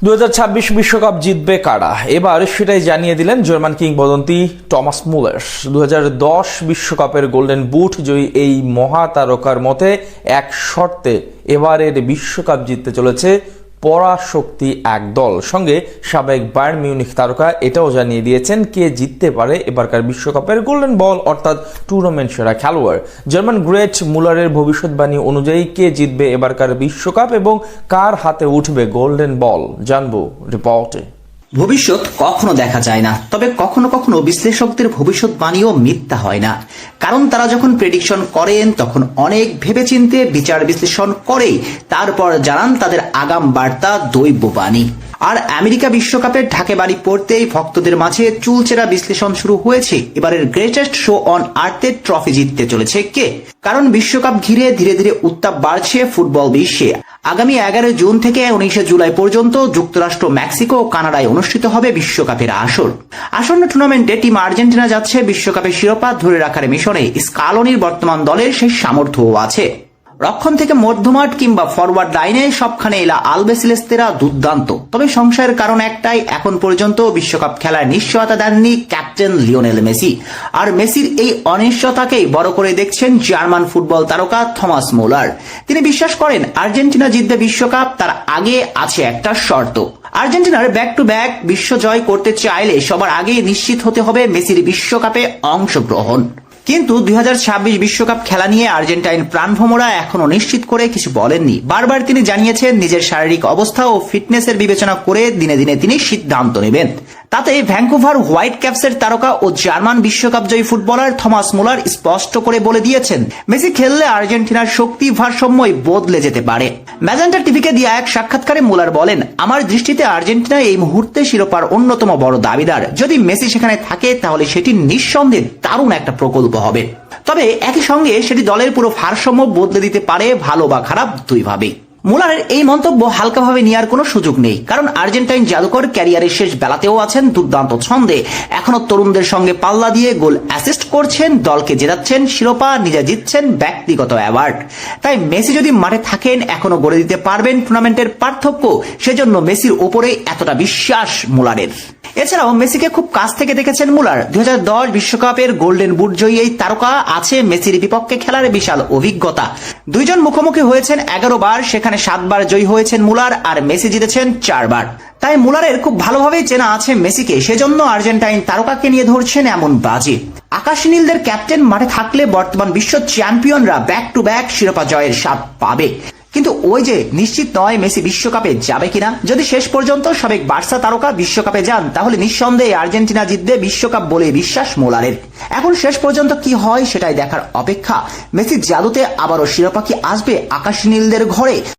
2026 বিশ্বকাপ জিতবে কারা, এবার সেটাই জানিয়ে দিলেন জার্মান কিংবদন্তি টমাস মুলার। 2010 বিশ্বকাপের গোল্ডেন বুট জয়ী এই মহাতারকার মতে এক শর্তে এবারের বিশ্বকাপ জিততে চলেছে পরাশক্তি এক দল। সঙ্গে সাবেক বায়ার্ন মিউনিখ তারকা এটাও জানিয়ে দিয়েছেন কে জিততে পারে এবারকার বিশ্বকাপের গোল্ডেন বল অর্থাৎ টুর্নামেন্ট সেরা খেলোয়াড়। জার্মান গ্রেট মুলারের ভবিষ্যৎবাণী অনুযায়ী কে জিতবে এবারকার বিশ্বকাপ এবং কার হাতে উঠবে গোল্ডেন বল জানবো রিপোর্টে। ভবিষ্যৎ কখনো দেখা যায় না, তবে কখনো কখনো বিশ্লেষকদের ভবিষ্যৎবাণীও মিথ্যা হয় না, কারণ তারা যখন প্রেডিকশন করেন তখন অনেক ভেবেচিন্তে বিচার বিশ্লেষণ করে তারপর জানান তাদের আগাম বার্তা দৈববাণী। আর আমেরিকা বিশ্বকাপের ঢাকে বাড়ি পড়তেই ভক্তদের মাঝে চুলচেরা বিশ্লেষণ শুরু হয়েছে এবারের গ্রেটেস্ট শো অন আর্থের ট্রফি জিততে চলেছে কে। কারণ বিশ্বকাপ ঘিরে ধীরে ধীরে উত্তাপ বাড়ছে ফুটবল বিশ্বে। আগামী 11 জুন থেকে 19 জুলাই পর্যন্ত যুক্তরাষ্ট্র, মেক্সিকো ও কানাডায় অনুষ্ঠিত হবে বিশ্বকাপের আসর। আসন্ন টুর্নামেন্টে টিম আর্জেন্টিনা যাচ্ছে বিশ্বকাপের শিরোপা ধরে রাখার মিশনে। স্কালোনির বর্তমান দলের সেই সামর্থ্যও আছে। রক্ষণ থেকে মধ্যমাঠ কিংবা ফরওয়ার্ড লাইনে সবখানে এলা আলবেসিলেস্তেরা দুর্দান্ত। তবে সংশয়ের কারণ একটাই, এখন পর্যন্ত বিশ্বকাপ খেলার নিশ্চয়তা দেননি ক্যাপ্টেন লিওনেল মেসি। আর মেসির এই অনিশ্চয়তাকেই বড় করে দেখছেন জার্মান ফুটবল তারকা থমাস মুলার। তিনি বিশ্বাস করেন আর্জেন্টিনা জিতবে বিশ্বকাপ, তার আগে আছে একটা শর্ত। আর্জেন্টিনার ব্যাক টু ব্যাক বিশ্ব জয় করতে চাইলে সবার আগে নিশ্চিত হতে হবে মেসির বিশ্বকাপে অংশগ্রহণ। কিন্তু 2026 বিশ্বকাপ খেলা নিয়ে আর্জেন্টাইন প্রাণভোমরা এখনো নিশ্চিত করে কিছু বলেননি। বারবার তিনি জানিয়েছেন নিজের শারীরিক অবস্থা ও ফিটনেসের বিবেচনা করে দিনে দিনে তিনি সিদ্ধান্ত নেবেন। তাতে ভ্যাঙ্কুভার হোয়াইট ক্যাপসের তারকা ও জার্মান বিশ্বকাপ জয়ী ফুটবলার থমাস মুলার স্পষ্ট করে বলে দিয়েছেন মেসি খেললে আর্জেন্টিনার শক্তি ভারসাম্যই বদলে যেতে পারে। ম্যাজেন্টা টিভিকে দেয়া এক সাক্ষাৎকারে মুলার বলেন, আমার দৃষ্টিতে আর্জেন্টিনা এই মুহূর্তে শিরোপার অন্যতম বড় দাবিদার। যদি মেসি সেখানে থাকে তাহলে সেটি নিঃসন্দেহে দারুণ একটা প্রকল্প হবে। তবে একই সঙ্গে সেটি দলের পুরো ভারসাম্য বদলে দিতে পারে, ভালো বা খারাপ দুইভাবে। মুলারের এই মন্তব্য হালকাভাবে নেওয়ার কোনো সুযোগ নেই, কারণ আর্জেন্টাইন জাদুকর ক্যারিয়ারের শেষ বেলাতেও আছেন দুর্দান্ত ছন্দে। এখনো তরুণদের সঙ্গে পাল্লা দিয়ে গোল অ্যাসিস্ট করছেন, দলকে জেতাচ্ছেন শিরোপা, নিজে জিতছেন ব্যক্তিগত অ্যাওয়ার্ড। তাই মেসি যদি মাঠে থাকেন এখনো গড়ে দিতে পারবেন টুর্নামেন্টের পার্থক্য। সেজন্য মেসির ওপরে এতটা বিশ্বাস মুলারের। এছাড়াও মেসিকে খুব কাছ থেকে দেখেছেন মুলার। 2010 বিশ্বকাপের গোল্ডেন বুট জয়ী এই তারকা আছে মেসির বিপক্ষে খেলার বিশাল অভিজ্ঞতা। দুইজন মুখোমুখি হয়েছেন 11 বার, সেখানে 7 বার জয়ী হয়েছেন মুলার আর মেসি জিতেছেন 4 বার। তাই মুলারের খুব ভালোভাবেই চেনা আছে মেসিকে, সেজন্য আর্জেন্টাইন তারকাকে নিয়ে ধরছেন এমন বাজি। আকাশী নীলদের ক্যাপ্টেন মাঠে থাকলে বর্তমান বিশ্ব চ্যাম্পিয়নরা ব্যাক টু ব্যাক শিরোপা জয়ের স্বাদ পাবে। কিন্তু ওই যে নিশ্চিত নয় মেসি বিশ্বকাপে যাবে কিনা। যদি শেষ পর্যন্ত সাবেক বার্সা তারকা বিশ্বকাপে যান তাহলে নিঃসন্দেহে আর্জেন্টিনা জিতবে বিশ্বকাপ বলে বিশ্বাস মুলারের। এখন শেষ পর্যন্ত কি হয় সেটাই দেখার অপেক্ষা। মেসির জাদুতে আবারও শিরোপা কি আসবে আকাশী নীলদের ঘরে?